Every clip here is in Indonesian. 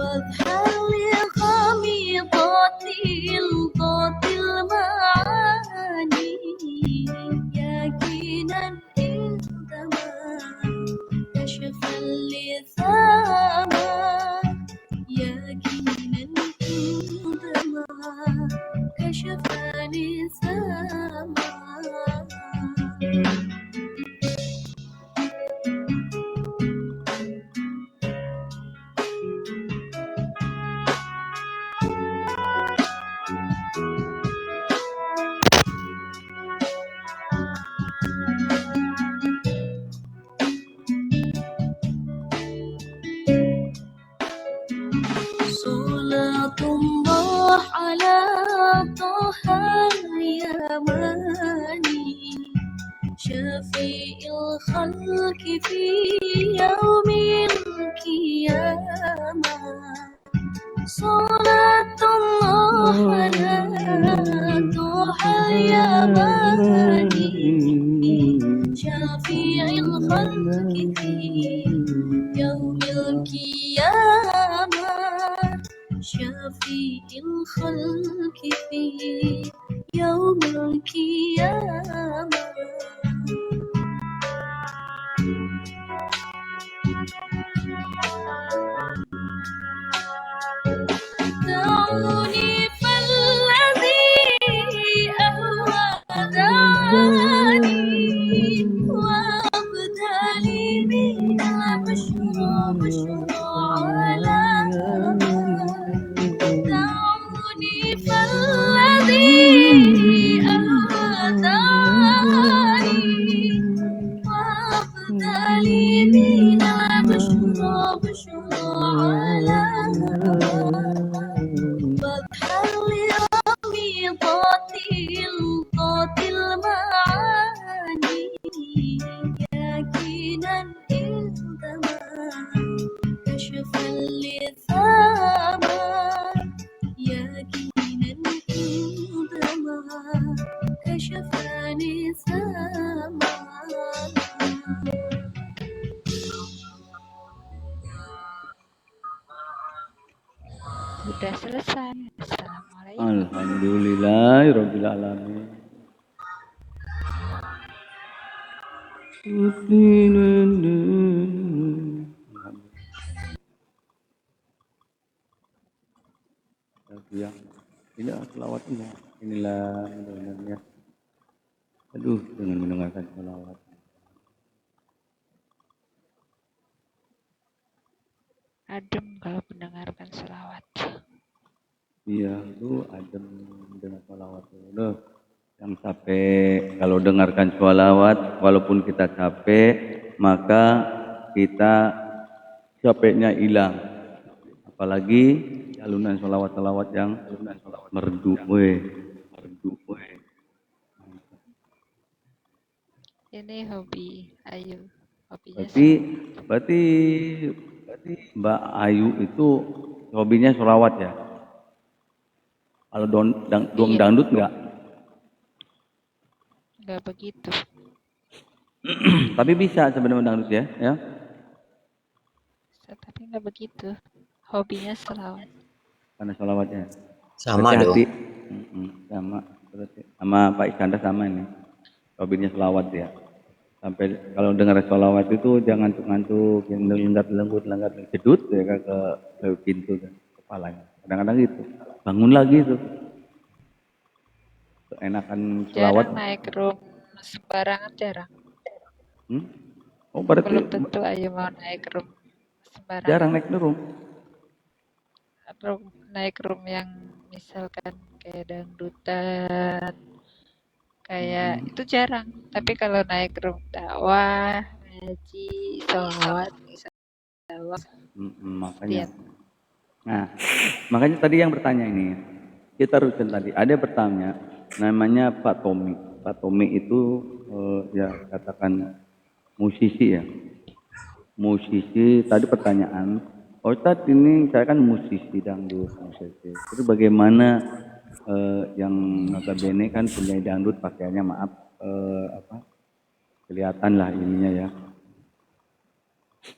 واظهر لغامضات الضاد المعاني يقينا عندما كشف اللثام يقينا عندما كشف اللثام صلاة الله على طه اليماني شفيع الخلق في يوم القيامة صلاة الله على طه اليماني شفيع الخلق في يوم القيامة شفيع الخلق في يوم القيامة دعوني فالذي أهوى دعني وأبدالي من بشر على دعوني فالذي أهوى دعني وأبدالي من بشر على واظهر لغامضات الضاد المعاني يقينا عندما كشف اللثام يقينا عندما كشف اللثام Sudah selesai. Assalamualaikum. Alhamdulillahirabbil alamin. Ya, ini selawat ini. Inilah mudah-mudahan ya. Aduh, dengan mendengarkan selawat. Adem kalau mendengarkan selawat. Iya, itu adem dengan selawat. Loh, yang capek kalau dengarkan selawat, walaupun kita capek, maka kita capeknya hilang. Apalagi alunan selawat-selawat yang merdu, merdu. Ini hobi Ayu. Hobinya Berarti Mbak Ayu itu hobinya selawat ya? Kalau dangdut enggak? Enggak begitu. Tapi bisa sebenarnya dangdut ya? Tapi enggak begitu. Hobinya selawat. Karena selawatnya. Sama dong. Sama. Sama Pak Iskandar sama ini. Hobinya selawat ya. Sampai kalau dengar selawat itu jangan ngantuk-ngantuk, yang lenggat-lenggut, jedut ya ke pintu ke kepalanya. Kadang-kadang gitu. Bangun lagi tuh. Enakan selawat. Jarang naik room sembarangan jarang. Oh, berarti belum tentu Ayu mau naik room sembarangan. Jarang naik room. Naik room yang misalkan kayak dangdutan, kayak itu jarang. Tapi kalau naik room dakwah, ngaji, sholawat, makanya. Nah, makanya tadi yang bertanya ini, kita rutin tadi. Ada bertanya, namanya Pak Tommy. Pak Tommy itu ya katakan musisi ya. Musisi. Tadi pertanyaan, Ustadz ini saya kan musisi dangdut, musisi. Itu bagaimana yang notabene kan penyanyi dangdut pakaiannya maaf kelihatan lah ininya ya.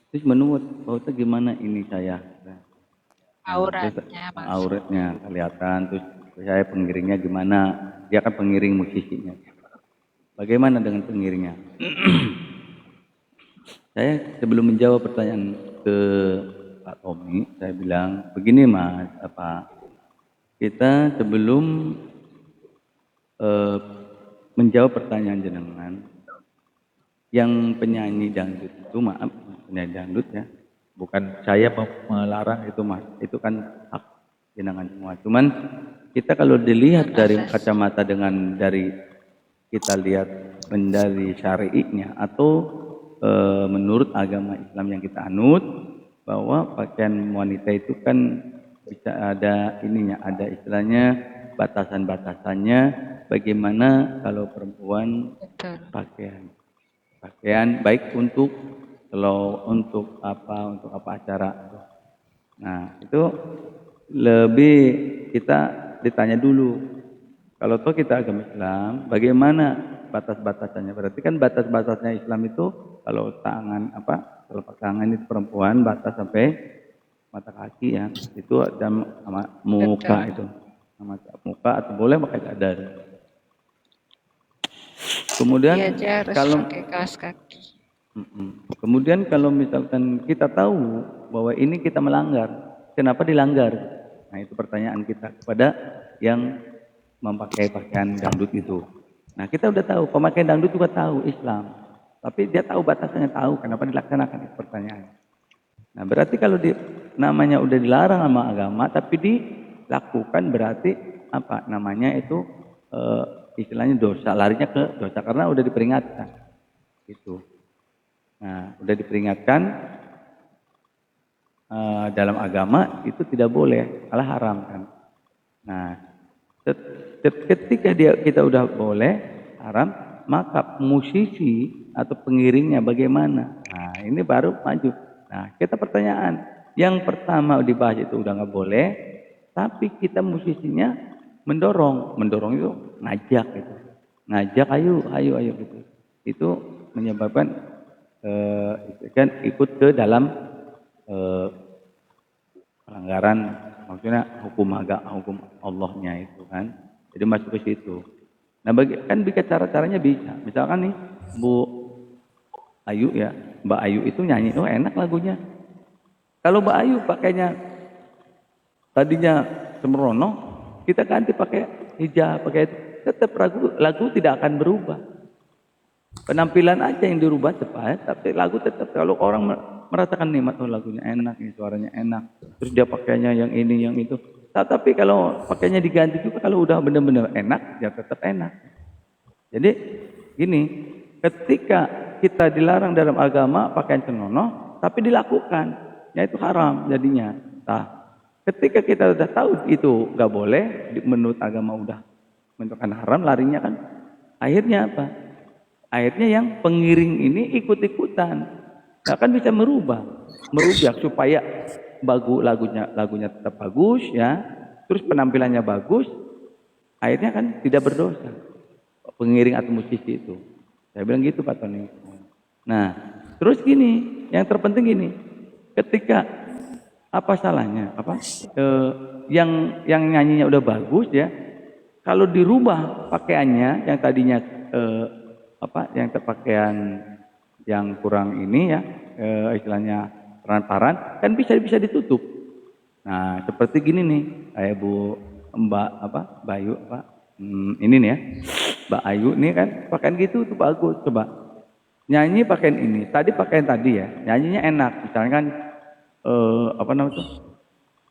Terus menurut Pak Ustaz gimana ini saya? Auratnya masuk. Auratnya kelihatan, terus saya pengiringnya gimana? Dia kan pengiring musisinya. Bagaimana dengan pengiringnya? Saya sebelum menjawab pertanyaan ke Pak Tommy, saya bilang begini Mas, kita sebelum menjawab pertanyaan jenengan, yang penyanyi dangdut itu maaf, penyanyi dangdut ya, bukan saya melarang itu Mas, itu kan hak jenengan semua. Cuman kita kalau dilihat dari kacamata dari kita lihat dari syari'inya atau menurut agama Islam yang kita anut, bahwa pakaian wanita itu kan bisa ada ininya, ada istilahnya batasan-batasannya. Bagaimana kalau perempuan pakaian baik untuk apa acara. Nah itu lebih kita ditanya dulu. Kalau toh kita agama Islam, bagaimana batas-batasannya? Berarti kan batas-batasnya Islam itu kalau telapak tangan itu perempuan batas sampai mata kaki ya. Itu ada muka itu. Muka atau boleh pakai cadar. Kemudian kalau pakai kaos kaki. Kemudian kalau misalkan kita tahu bahwa ini kita melanggar, kenapa dilanggar? Nah itu pertanyaan kita kepada yang memakai pakaian dangdut itu. Nah kita udah tahu, pemakai dangdut juga tahu Islam, tapi dia tahu batasannya, tahu kenapa dilaksanakan, itu pertanyaan. Nah berarti kalau namanya udah dilarang sama agama, tapi dilakukan berarti apa namanya itu istilahnya dosa, larinya ke dosa karena udah diperingatkan. Gitu. Nah udah diperingatkan dalam agama itu tidak boleh, malah haram kan. Nah ketika kita udah boleh haram, maka musisi atau pengiringnya bagaimana? Nah ini baru maju. Nah kita pertanyaan, yang pertama dibahas itu udah nggak boleh, tapi kita musisinya mendorong itu ngajak gitu, ngajak ayo gitu. Itu menyebabkan kan ikut ke dalam pelanggaran, maksudnya hukum Allahnya itu kan, jadi masuk ke situ. Nah kan cara-caranya bisa, misalkan nih Mbak Ayu itu nyanyi, enak lagunya. Kalau Mbak Ayu pakainya tadinya sembrono, kita ganti pakai hijab, pakai itu, tetap lagu tidak akan berubah. Penampilan aja yang dirubah cepat, tapi lagu tetap. Kalau orang merasakan nikmat, lagunya enak, suaranya enak, terus dia pakainya yang ini, yang itu. Tapi kalau pakainya diganti juga, kalau udah benar-benar enak, ya tetap enak. Jadi gini, ketika kita dilarang dalam agama pakaian senonoh, tapi dilakukan, ya itu haram jadinya. Nah, ketika kita udah tahu itu nggak boleh, menurut agama udah menentukan haram, larinya kan, akhirnya apa? Akhirnya yang pengiring ini ikut-ikutan, nah, kan bisa merubah supaya lagunya tetap bagus ya, terus penampilannya bagus, akhirnya kan tidak berdosa pengiring atau musisi itu. Saya bilang gitu Pak Tony. Nah, terus gini, yang terpenting gini, ketika apa salahnya? Yang nyanyinya udah bagus ya, kalau dirubah pakaiannya yang tadinya yang terpakaian yang kurang ini ya, istilahnya transparan, kan bisa ditutup. Nah seperti gini nih, kayak Mbak Ayu ini nih ya, Mbak Ayu nih kan pakaian gitu tuh bagus. Coba nyanyi pakaian ini, pakaian tadi ya, nyanyinya enak, misalnya kan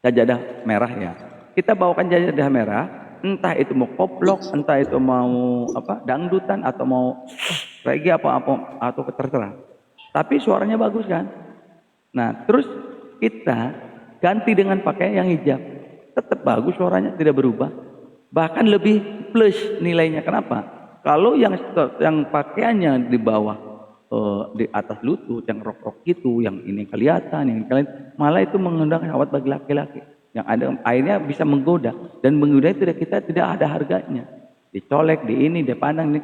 sajadah merah ya, kita bawakan sajadah merah, entah itu mau koplok, entah itu mau dangdutan atau mau reggae atau terserah, tapi suaranya bagus kan. Nah terus kita ganti dengan pakaian yang hijab, tetap bagus suaranya, tidak berubah, bahkan lebih plus nilainya. Kenapa? Kalau yang pakaiannya di bawah di atas lutut, yang rok-rok itu, yang ini kelihatan, malah itu mengundang syahwat bagi laki-laki. Yang ada airnya bisa menggoda, dan menggoda itu kita tidak ada harganya. Dicolek, di ini, dipandang,